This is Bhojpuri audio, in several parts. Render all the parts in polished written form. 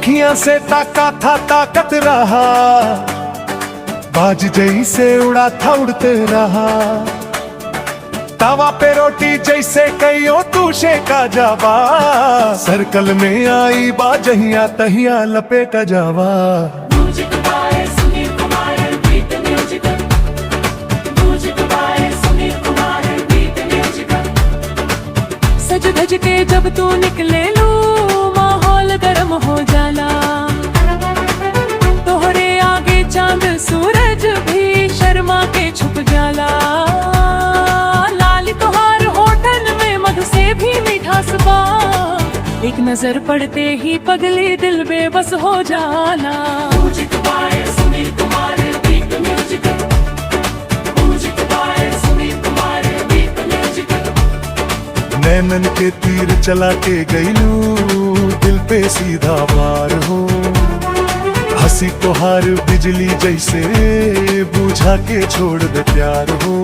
अखियां से ताका था ताकत रहा, बाज जैसे उड़ा था उड़ते रहा। तवा पे रोटी जैसे कईयों तू शेका जावा, सर्कल में आई बाजहिया तहिया लपेट जावा। सज धज के जब तू निकले लू माहौल गर्म हो जाला, तोहरे आगे चांद सूरज भी शर्मा के छुप जाला। लाल तोहार होठन में मधु से भी मिठास बा, एक नजर पड़ते ही पगली दिल बेबस हो जाला। नैनन के तीर चला के गईलू दिल पे सीधा वार हो, हंसी तोहार बिजली जैसे बुझा के छोड़ दे प्यार हो।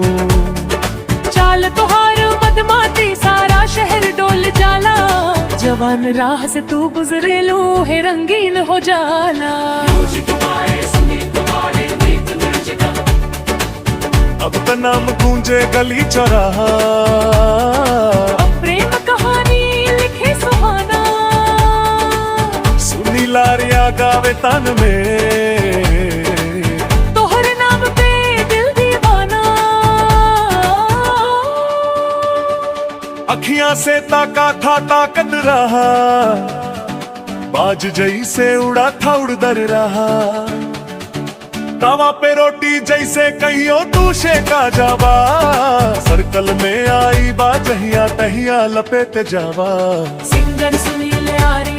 चाल तोहार मदमाती सारा शहर डोल जाला, जवान राह से तू गुजरे लो है रंगीन हो जाला। अब तो नाम गूंजे गली चौराहा, प्रेम कहानी लिखे सुहाना, सुनी लारिया गावे तन में, तोहरे नाम पे दिल दीवाना। अखियां से ताका था ताकत रहा, बाज जैसे उड़ा था उड़दर रहा। तवा पे रोटी जैसे कहियो तू शेका जावा, सर्कल में आई बाजहिया तहिया लपेट जावा। सिंगर सुनील आर्या।